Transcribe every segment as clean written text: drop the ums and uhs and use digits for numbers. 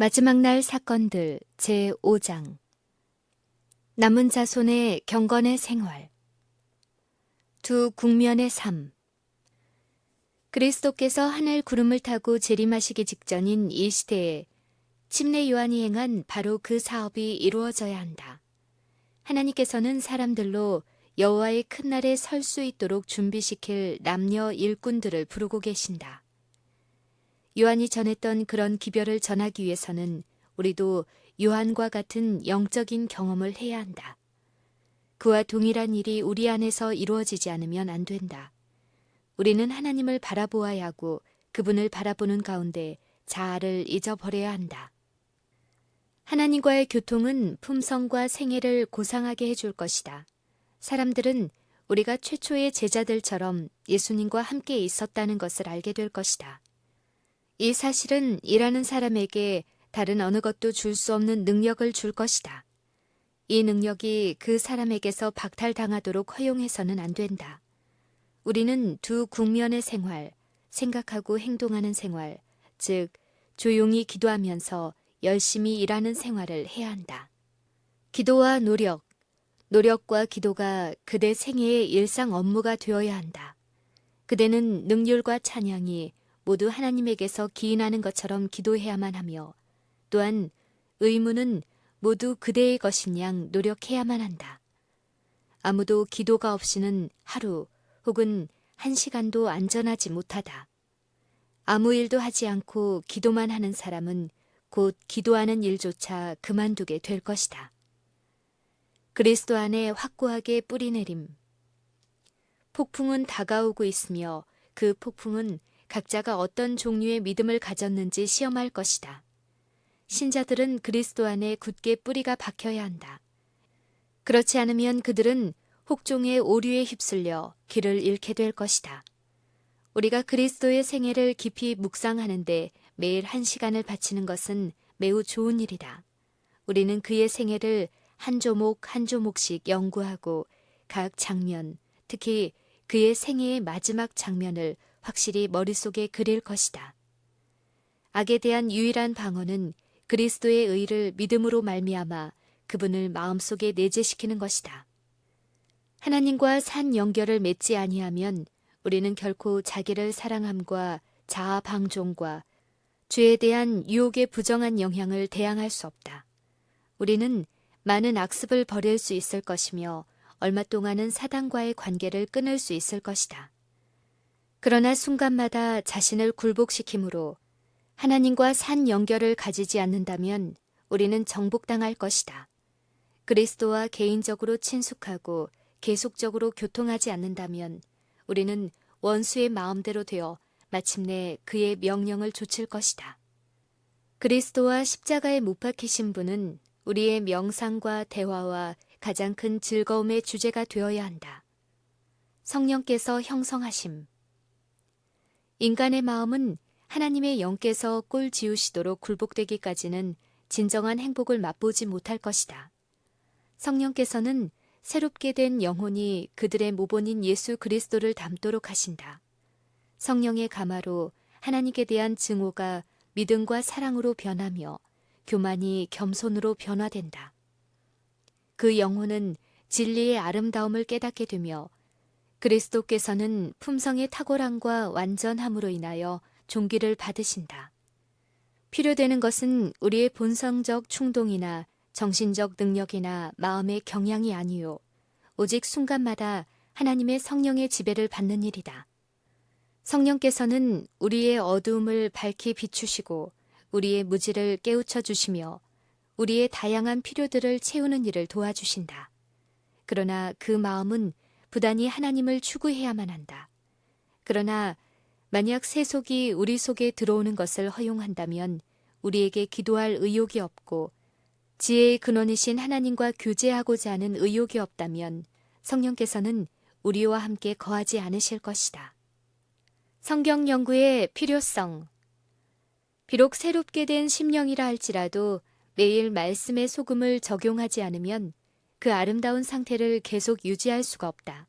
마지막 날 사건들 제5장 남은 자손의 경건의 생활 두 국면의 삶 그리스도께서 하늘 구름을 타고 재림하시기 직전인 이 시대에 침례 요한이 행한 바로 그 사업이 이루어져야 한다. 하나님께서는 사람들로 여호와의 큰 날에 설 수 있도록 준비시킬 남녀 일꾼들을 부르고 계신다. 요한이 전했던 그런 기별을 전하기 위해서는 우리도 요한과 같은 영적인 경험을 해야 한다. 그와 동일한 일이 우리 안에서 이루어지지 않으면 안 된다. 우리는 하나님을 바라보아야 하고 그분을 바라보는 가운데 자아를 잊어버려야 한다. 하나님과의 교통은 품성과 생애를 고상하게 해줄 것이다. 사람들은 우리가 최초의 제자들처럼 예수님과 함께 있었다는 것을 알게 될 것이다. 이 사실은 일하는 사람에게 다른 어느 것도 줄 수 없는 능력을 줄 것이다. 이 능력이 그 사람에게서 박탈당하도록 허용해서는 안 된다. 우리는 두 국면의 생활, 생각하고 행동하는 생활, 즉 조용히 기도하면서 열심히 일하는 생활을 해야 한다. 기도와 노력, 노력과 기도가 그대 생애의 일상 업무가 되어야 한다. 그대는 능률과 찬양이 모두 하나님에게서 기인하는 것처럼 기도해야만 하며 또한 의무는 모두 그대의 것인 양 노력해야만 한다. 아무도 기도가 없이는 하루 혹은 한 시간도 안전하지 못하다. 아무 일도 하지 않고 기도만 하는 사람은 곧 기도하는 일조차 그만두게 될 것이다. 그리스도 안에 확고하게 뿌리내림. 폭풍은 다가오고 있으며 그 폭풍은 각자가 어떤 종류의 믿음을 가졌는지 시험할 것이다. 신자들은 그리스도 안에 굳게 뿌리가 박혀야 한다. 그렇지 않으면 그들은 혹종의 오류에 휩쓸려 길을 잃게 될 것이다. 우리가 그리스도의 생애를 깊이 묵상하는데 매일 1시간을 바치는 것은 매우 좋은 일이다. 우리는 그의 생애를 한 조목 한 조목씩 연구하고 각 장면, 특히 그의 생애의 마지막 장면을 확실히 머릿속에 그릴 것이다. 악에 대한 유일한 방어는 그리스도의 의를 믿음으로 말미암아 그분을 마음속에 내재시키는 것이다. 하나님과 산 연결을 맺지 아니하면 우리는 결코 자기를 사랑함과 자아 방종과 죄에 대한 유혹의 부정한 영향을 대항할 수 없다. 우리는 많은 악습을 버릴 수 있을 것이며 얼마 동안은 사단과의 관계를 끊을 수 있을 것이다. 그러나 순간마다 자신을 굴복시키므로 하나님과 산 연결을 가지지 않는다면 우리는 정복당할 것이다. 그리스도와 개인적으로 친숙하고 계속적으로 교통하지 않는다면 우리는 원수의 마음대로 되어 마침내 그의 명령을 좇을 것이다. 그리스도와 십자가에 못 박히신 분은 우리의 명상과 대화와 가장 큰 즐거움의 주제가 되어야 한다. 성령께서 형성하심. 인간의 마음은 하나님의 영께서 꼴 지우시도록 굴복되기까지는 진정한 행복을 맛보지 못할 것이다. 성령께서는 새롭게 된 영혼이 그들의 모본인 예수 그리스도를 닮도록 하신다. 성령의 감화로 하나님께 대한 증오가 믿음과 사랑으로 변하며 교만이 겸손으로 변화된다. 그 영혼은 진리의 아름다움을 깨닫게 되며 그리스도께서는 품성의 탁월함과 완전함으로 인하여 존귀를 받으신다. 필요되는 것은 우리의 본성적 충동이나 정신적 능력이나 마음의 경향이 아니요 오직 순간마다 하나님의 성령의 지배를 받는 일이다. 성령께서는 우리의 어두움을 밝히 비추시고 우리의 무지를 깨우쳐 주시며 우리의 다양한 필요들을 채우는 일을 도와주신다. 그러나 그 마음은 부단히 하나님을 추구해야만 한다. 그러나 만약 세속이 우리 속에 들어오는 것을 허용한다면 우리에게 기도할 의욕이 없고 지혜의 근원이신 하나님과 교제하고자 하는 의욕이 없다면 성령께서는 우리와 함께 거하지 않으실 것이다. 성경 연구의 필요성. 비록 새롭게 된 심령이라 할지라도 매일 말씀의 소금을 적용하지 않으면 그 아름다운 상태를 계속 유지할 수가 없다.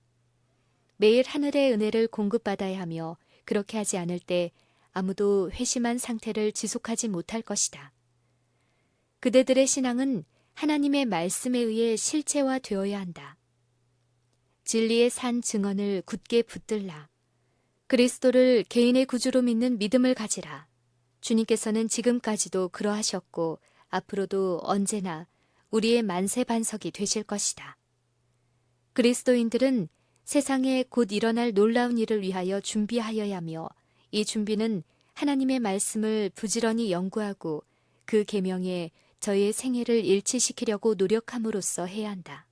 매일 하늘의 은혜를 공급받아야 하며 그렇게 하지 않을 때 아무도 회심한 상태를 지속하지 못할 것이다. 그대들의 신앙은 하나님의 말씀에 의해 실체화되어야 한다. 진리의 산 증언을 굳게 붙들라. 그리스도를 개인의 구주로 믿는 믿음을 가지라. 주님께서는 지금까지도 그러하셨고 앞으로도 언제나 우리의 만세반석이 되실 것이다. 그리스도인들은 세상에 곧 일어날 놀라운 일을 위하여 준비하여야 하며 이 준비는 하나님의 말씀을 부지런히 연구하고 그 계명에 저희의 생애를 일치시키려고 노력함으로써 해야 한다.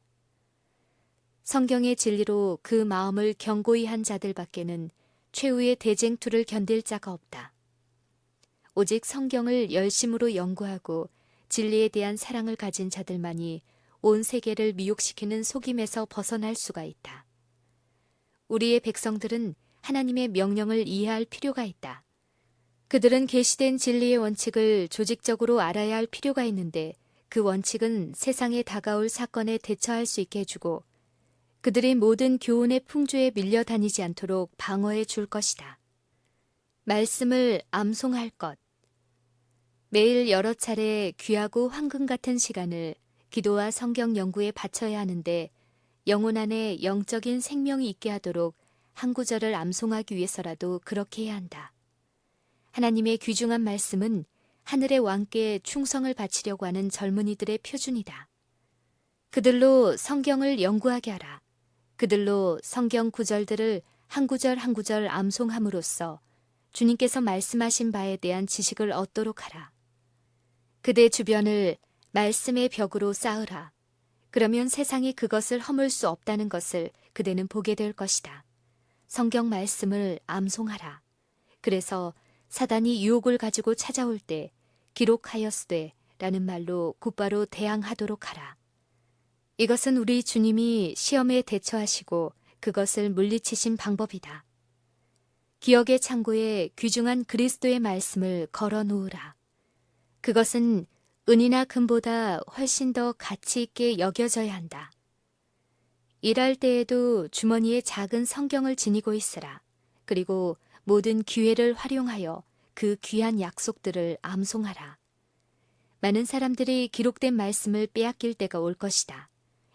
성경의 진리로 그 마음을 견고히 한 자들밖에는 최후의 대쟁투를 견딜 자가 없다. 오직 성경을 열심으로 연구하고 진리에 대한 사랑을 가진 자들만이 온 세계를 미혹시키는 속임에서 벗어날 수가 있다. 우리의 백성들은 하나님의 명령을 이해할 필요가 있다. 그들은 계시된 진리의 원칙을 조직적으로 알아야 할 필요가 있는데 그 원칙은 세상에 다가올 사건에 대처할 수 있게 해주고 그들이 모든 교훈의 풍조에 밀려다니지 않도록 방어해 줄 것이다. 말씀을 암송할 것. 매일 여러 차례 귀하고 황금 같은 시간을 기도와 성경 연구에 바쳐야 하는데 영혼 안에 영적인 생명이 있게 하도록 한 구절을 암송하기 위해서라도 그렇게 해야 한다. 하나님의 귀중한 말씀은 하늘의 왕께 충성을 바치려고 하는 젊은이들의 표준이다. 그들로 성경을 연구하게 하라. 그들로 성경 구절들을 한 구절 한 구절 암송함으로써 주님께서 말씀하신 바에 대한 지식을 얻도록 하라. 그대 주변을 말씀의 벽으로 쌓으라. 그러면 세상이 그것을 허물 수 없다는 것을 그대는 보게 될 것이다. 성경 말씀을 암송하라. 그래서 사단이 유혹을 가지고 찾아올 때 기록하였으되 라는 말로 곧바로 대항하도록 하라. 이것은 우리 주님이 시험에 대처하시고 그것을 물리치신 방법이다. 기억의 창고에 귀중한 그리스도의 말씀을 걸어 놓으라. 그것은 은이나 금보다 훨씬 더 가치 있게 여겨져야 한다. 일할 때에도 주머니에 작은 성경을 지니고 있으라. 그리고 모든 기회를 활용하여 그 귀한 약속들을 암송하라. 많은 사람들이 기록된 말씀을 빼앗길 때가 올 것이다.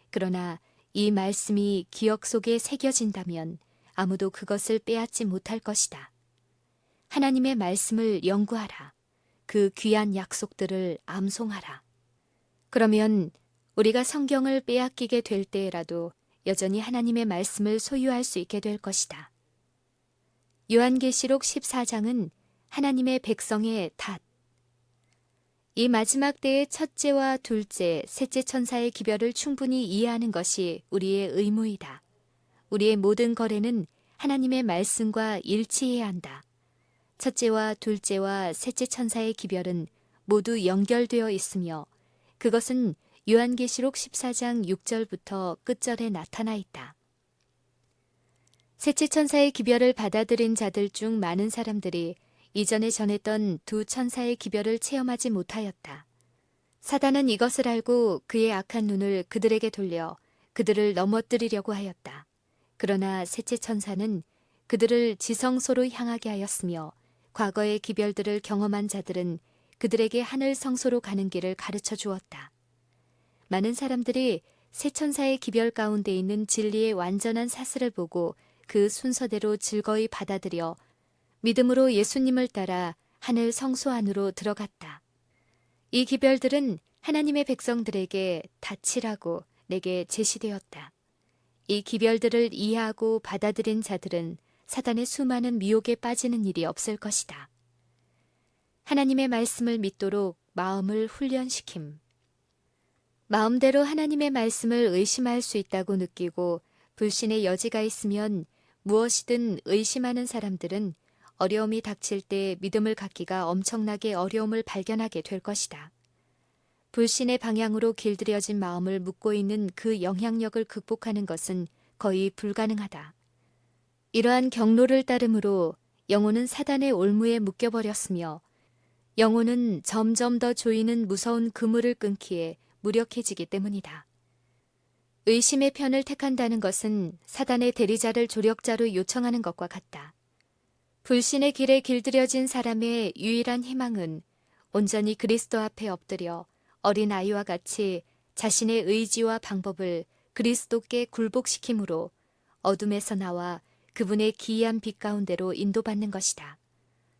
그러나 이 말씀이 기억 속에 새겨진다면 아무도 그것을 빼앗지 못할 것이다. 하나님의 말씀을 연구하라. 그 귀한 약속들을 암송하라. 그러면 우리가 성경을 빼앗기게 될 때라도 여전히 하나님의 말씀을 소유할 수 있게 될 것이다. 요한계시록 14장은 하나님의 백성의 닷. 이 마지막 때의 첫째와 둘째, 셋째 천사의 기별을 충분히 이해하는 것이 우리의 의무이다. 우리의 모든 거래는 하나님의 말씀과 일치해야 한다. 첫째와 둘째와 셋째 천사의 기별은 모두 연결되어 있으며 그것은 요한계시록 14장 6절부터 끝절에 나타나 있다. 셋째 천사의 기별을 받아들인 자들 중 많은 사람들이 이전에 전했던 두 천사의 기별을 체험하지 못하였다. 사단은 이것을 알고 그의 악한 눈을 그들에게 돌려 그들을 넘어뜨리려고 하였다. 그러나 셋째 천사는 그들을 지성소로 향하게 하였으며 과거의 기별들을 경험한 자들은 그들에게 하늘 성소로 가는 길을 가르쳐 주었다. 많은 사람들이 새 천사의 기별 가운데 있는 진리의 완전한 사슬을 보고 그 순서대로 즐거이 받아들여 믿음으로 예수님을 따라 하늘 성소 안으로 들어갔다. 이 기별들은 하나님의 백성들에게 닻이라고 내게 제시되었다. 이 기별들을 이해하고 받아들인 자들은 사단의 수많은 미혹에 빠지는 일이 없을 것이다. 하나님의 말씀을 믿도록 마음을 훈련시킴. 마음대로 하나님의 말씀을 의심할 수 있다고 느끼고 불신의 여지가 있으면 무엇이든 의심하는 사람들은 어려움이 닥칠 때 믿음을 갖기가 엄청나게 어려움을 발견하게 될 것이다. 불신의 방향으로 길들여진 마음을 묶고 있는 그 영향력을 극복하는 것은 거의 불가능하다. 이러한 경로를 따름으로 영혼은 사단의 올무에 묶여버렸으며 영혼은 점점 더 조이는 무서운 그물을 끊기에 무력해지기 때문이다. 의심의 편을 택한다는 것은 사단의 대리자를 조력자로 요청하는 것과 같다. 불신의 길에 길들여진 사람의 유일한 희망은 온전히 그리스도 앞에 엎드려 어린아이와 같이 자신의 의지와 방법을 그리스도께 굴복시킴으로 어둠에서 나와 그분의 기이한 빛 가운데로 인도받는 것이다.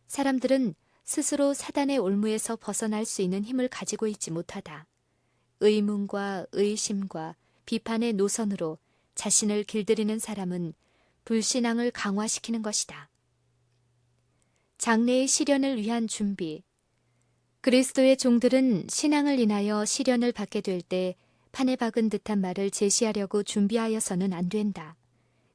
사람들은 스스로 사단의 올무에서 벗어날 수 있는 힘을 가지고 있지 못하다. 의문과 의심과 비판의 노선으로 자신을 길들이는 사람은 불신앙을 강화시키는 것이다. 장래의 시련을 위한 준비. 그리스도의 종들은 신앙을 인하여 시련을 받게 될 때 판에 박은 듯한 말을 제시하려고 준비하여서는 안 된다.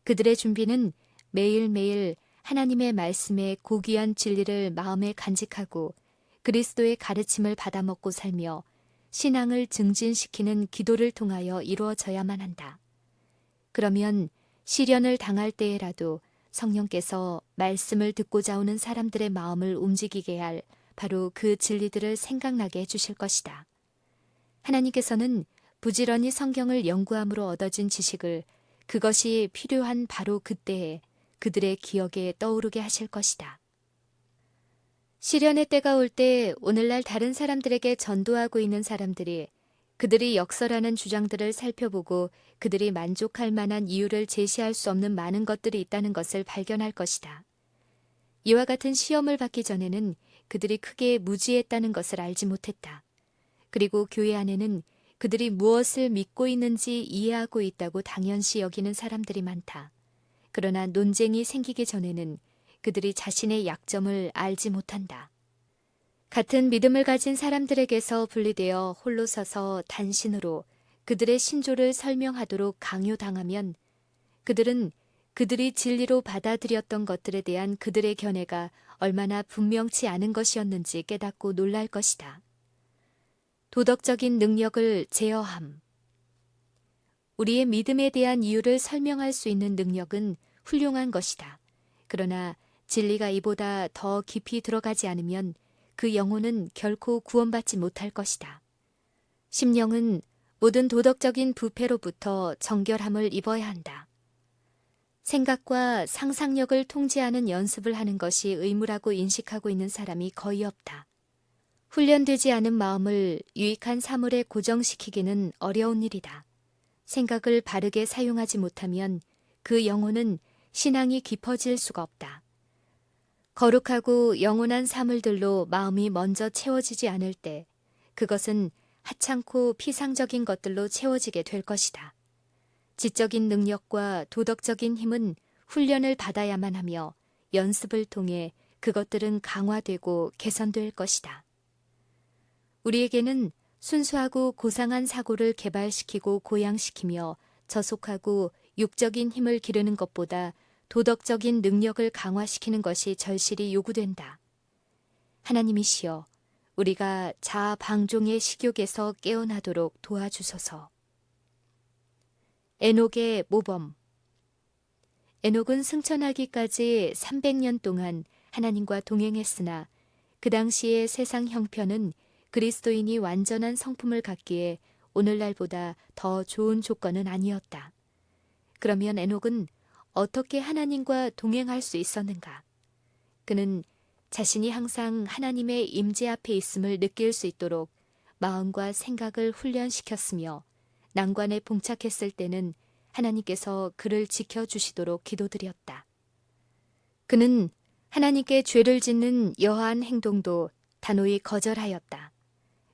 그들의 준비는 매일매일 하나님의 말씀에 고귀한 진리를 마음에 간직하고 그리스도의 가르침을 받아먹고 살며 신앙을 증진시키는 기도를 통하여 이루어져야만 한다. 그러면 시련을 당할 때에라도 성령께서 말씀을 듣고자 오는 사람들의 마음을 움직이게 할 바로 그 진리들을 생각나게 해주실 것이다. 하나님께서는 부지런히 성경을 연구함으로 얻어진 지식을 그것이 필요한 바로 그때에 그들의 기억에 떠오르게 하실 것이다. 시련의 때가 올 때 오늘날 다른 사람들에게 전도하고 있는 사람들이 그들이 역설하는 주장들을 살펴보고 그들이 만족할 만한 이유를 제시할 수 없는 많은 것들이 있다는 것을 발견할 것이다. 이와 같은 시험을 받기 전에는 그들이 크게 무지했다는 것을 알지 못했다. 그리고 교회 안에는 그들이 무엇을 믿고 있는지 이해하고 있다고 당연시 여기는 사람들이 많다. 그러나 논쟁이 생기기 전에는 그들이 자신의 약점을 알지 못한다. 같은 믿음을 가진 사람들에게서 분리되어 홀로 서서 단신으로 그들의 신조를 설명하도록 강요당하면 그들은 그들이 진리로 받아들였던 것들에 대한 그들의 견해가 얼마나 분명치 않은 것이었는지 깨닫고 놀랄 것이다. 도덕적인 능력을 제어함. 우리의 믿음에 대한 이유를 설명할 수 있는 능력은 훌륭한 것이다. 그러나 진리가 이보다 더 깊이 들어가지 않으면 그 영혼은 결코 구원받지 못할 것이다. 심령은 모든 도덕적인 부패로부터 정결함을 입어야 한다. 생각과 상상력을 통제하는 연습을 하는 것이 의무라고 인식하고 있는 사람이 거의 없다. 훈련되지 않은 마음을 유익한 사물에 고정시키기는 어려운 일이다. 생각을 바르게 사용하지 못하면 그 영혼은 신앙이 깊어질 수가 없다. 거룩하고 영원한 사물들로 마음이 먼저 채워지지 않을 때 그것은 하찮고 피상적인 것들로 채워지게 될 것이다. 지적인 능력과 도덕적인 힘은 훈련을 받아야만 하며 연습을 통해 그것들은 강화되고 개선될 것이다. 우리에게는 순수하고 고상한 사고를 개발시키고 고양시키며 저속하고 육적인 힘을 기르는 것보다 도덕적인 능력을 강화시키는 것이 절실히 요구된다. 하나님이시여, 우리가 자아 방종의 식욕에서 깨어나도록 도와주소서. 에녹의 모범. 에녹은 승천하기까지 300년 동안 하나님과 동행했으나 그 당시의 세상 형편은 그리스도인이 완전한 성품을 갖기에 오늘날보다 더 좋은 조건은 아니었다. 그러면 에녹은 어떻게 하나님과 동행할 수 있었는가? 그는 자신이 항상 하나님의 임재 앞에 있음을 느낄 수 있도록 마음과 생각을 훈련시켰으며 난관에 봉착했을 때는 하나님께서 그를 지켜주시도록 기도드렸다. 그는 하나님께 죄를 짓는 여하한 행동도 단호히 거절하였다.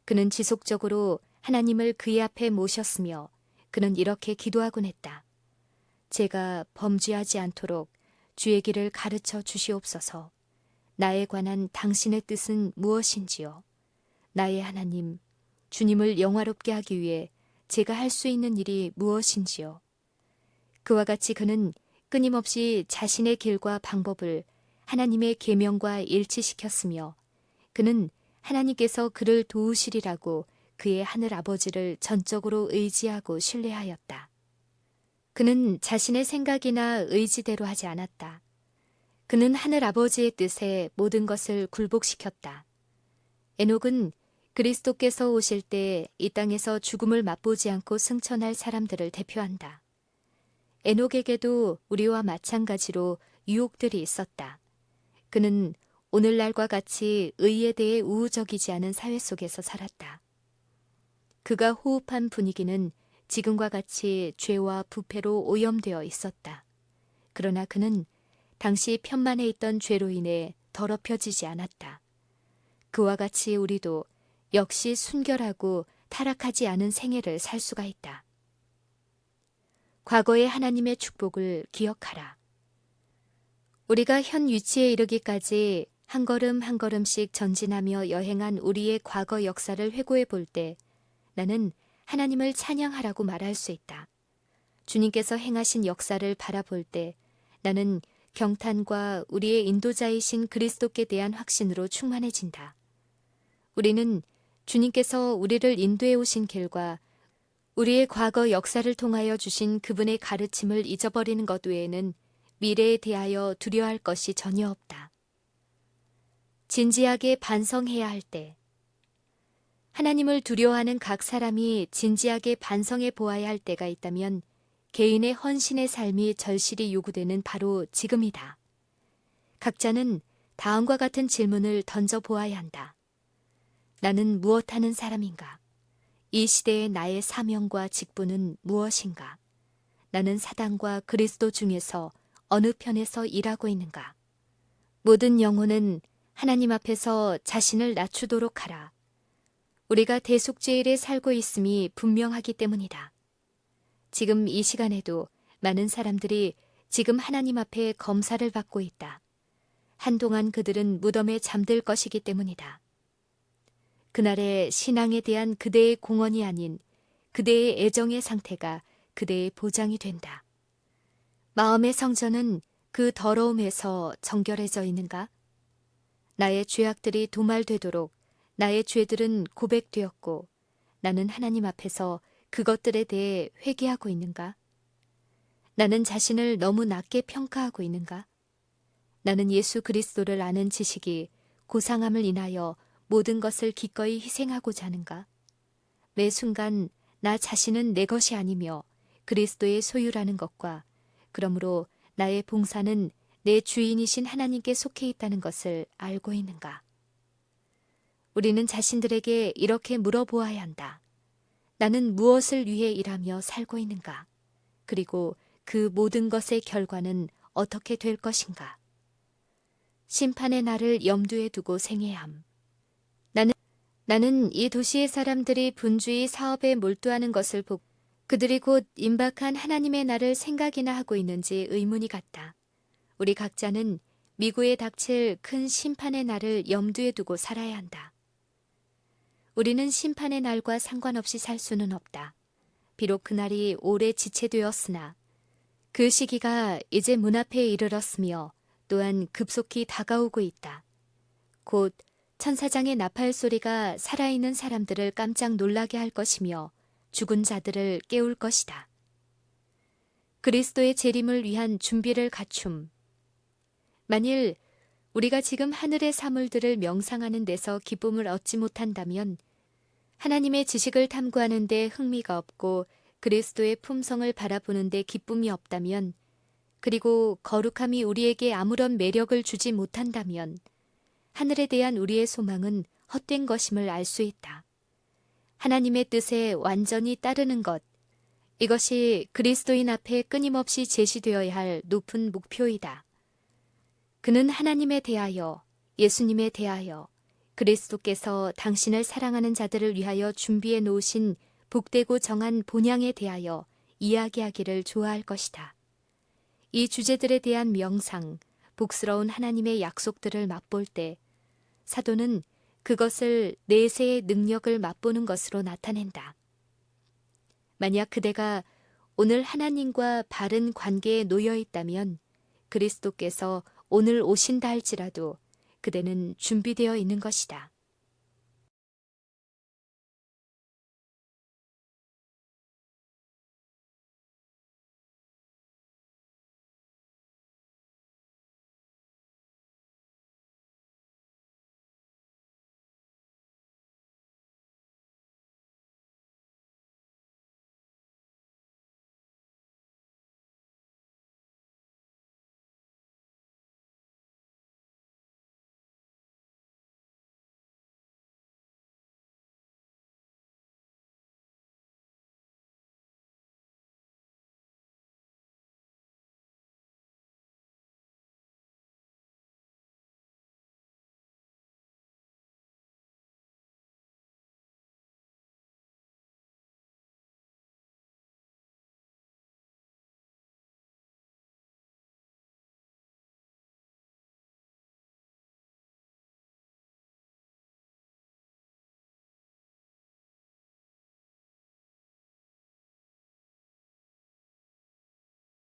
그는 지속적으로 하나님을 그의 앞에 모셨으며 그는 이렇게 기도하곤 했다. 제가 범죄하지 않도록 주의 길을 가르쳐 주시옵소서. 나에 관한 당신의 뜻은 무엇인지요? 나의 하나님, 주님을 영화롭게 하기 위해 제가 할 수 있는 일이 무엇인지요? 그와 같이 그는 끊임없이 자신의 길과 방법을 하나님의 계명과 일치시켰으며 그는 하나님께서 그를 도우시리라고 그의 하늘 아버지를 전적으로 의지하고 신뢰하였다. 그는 자신의 생각이나 의지대로 하지 않았다. 그는 하늘 아버지의 뜻에 모든 것을 굴복시켰다. 에녹은 그리스도께서 오실 때 이 땅에서 죽음을 맛보지 않고 승천할 사람들을 대표한다. 에녹에게도 우리와 마찬가지로 유혹들이 있었다. 그는 오늘날과 같이 의에 대해 우호적이지 않은 사회 속에서 살았다. 그가 호흡한 분위기는 지금과 같이 죄와 부패로 오염되어 있었다. 그러나 그는 당시 편만에 있던 죄로 인해 더럽혀지지 않았다. 그와 같이 우리도 역시 순결하고 타락하지 않은 생애를 살 수가 있다. 과거의 하나님의 축복을 기억하라. 우리가 현 위치에 이르기까지 한 걸음 한 걸음씩 전진하며 여행한 우리의 과거 역사를 회고해 볼 때 나는 하나님을 찬양하라고 말할 수 있다. 주님께서 행하신 역사를 바라볼 때 나는 경탄과 우리의 인도자이신 그리스도께 대한 확신으로 충만해진다. 우리는 주님께서 우리를 인도해 오신 길과 우리의 과거 역사를 통하여 주신 그분의 가르침을 잊어버리는 것 외에는 미래에 대하여 두려워할 것이 전혀 없다. 진지하게 반성해야 할 때, 하나님을 두려워하는 각 사람이 진지하게 반성해 보아야 할 때가 있다면 개인의 헌신의 삶이 절실히 요구되는 바로 지금이다. 각자는 다음과 같은 질문을 던져 보아야 한다. 나는 무엇하는 사람인가? 이 시대의 나의 사명과 직분은 무엇인가? 나는 사단과 그리스도 중에서 어느 편에서 일하고 있는가? 모든 영혼은 하나님 앞에서 자신을 낮추도록 하라. 우리가 대속죄일에 살고 있음이 분명하기 때문이다. 지금 이 시간에도 많은 사람들이 지금 하나님 앞에 검사를 받고 있다. 한동안 그들은 무덤에 잠들 것이기 때문이다. 그날의 신앙에 대한 그대의 공언이 아닌 그대의 애정의 상태가 그대의 보장이 된다. 마음의 성전은 그 더러움에서 정결해져 있는가? 나의 죄악들이 도말되도록 나의 죄들은 고백되었고 나는 하나님 앞에서 그것들에 대해 회개하고 있는가? 나는 자신을 너무 낮게 평가하고 있는가? 나는 예수 그리스도를 아는 지식이 고상함을 인하여 모든 것을 기꺼이 희생하고자 하는가? 매 순간 나 자신은 내 것이 아니며 그리스도의 소유라는 것과 그러므로 나의 봉사는 내 주인이신 하나님께 속해 있다는 것을 알고 있는가? 우리는 자신들에게 이렇게 물어보아야 한다. 나는 무엇을 위해 일하며 살고 있는가? 그리고 그 모든 것의 결과는 어떻게 될 것인가? 심판의 날을 염두에 두고 생애함. 나는 이 도시의 사람들이 분주히 사업에 몰두하는 것을 보고 그들이 곧 임박한 하나님의 날을 생각이나 하고 있는지 의문이 갔다. 우리 각자는 미국에 닥칠 큰 심판의 날을 염두에 두고 살아야 한다. 우리는 심판의 날과 상관없이 살 수는 없다. 비록 그날이 오래 지체되었으나 그 시기가 이제 문 앞에 이르렀으며 또한 급속히 다가오고 있다. 곧 천사장의 나팔 소리가 살아있는 사람들을 깜짝 놀라게 할 것이며 죽은 자들을 깨울 것이다. 그리스도의 재림을 위한 준비를 갖춤. 만일 우리가 지금 하늘의 사물들을 명상하는 데서 기쁨을 얻지 못한다면 하나님의 지식을 탐구하는 데 흥미가 없고 그리스도의 품성을 바라보는 데 기쁨이 없다면 그리고 거룩함이 우리에게 아무런 매력을 주지 못한다면 하늘에 대한 우리의 소망은 헛된 것임을 알 수 있다. 하나님의 뜻에 완전히 따르는 것, 이것이 그리스도인 앞에 끊임없이 제시되어야 할 높은 목표이다. 그는 하나님에 대하여, 예수님에 대하여, 그리스도께서 당신을 사랑하는 자들을 위하여 준비해 놓으신 복되고 정한 본향에 대하여 이야기하기를 좋아할 것이다. 이 주제들에 대한 명상, 복스러운 하나님의 약속들을 맛볼 때 사도는 그것을 내세의 능력을 맛보는 것으로 나타낸다. 만약 그대가 오늘 하나님과 바른 관계에 놓여 있다면 그리스도께서 오늘 오신다 할지라도 그대는 준비되어 있는 것이다.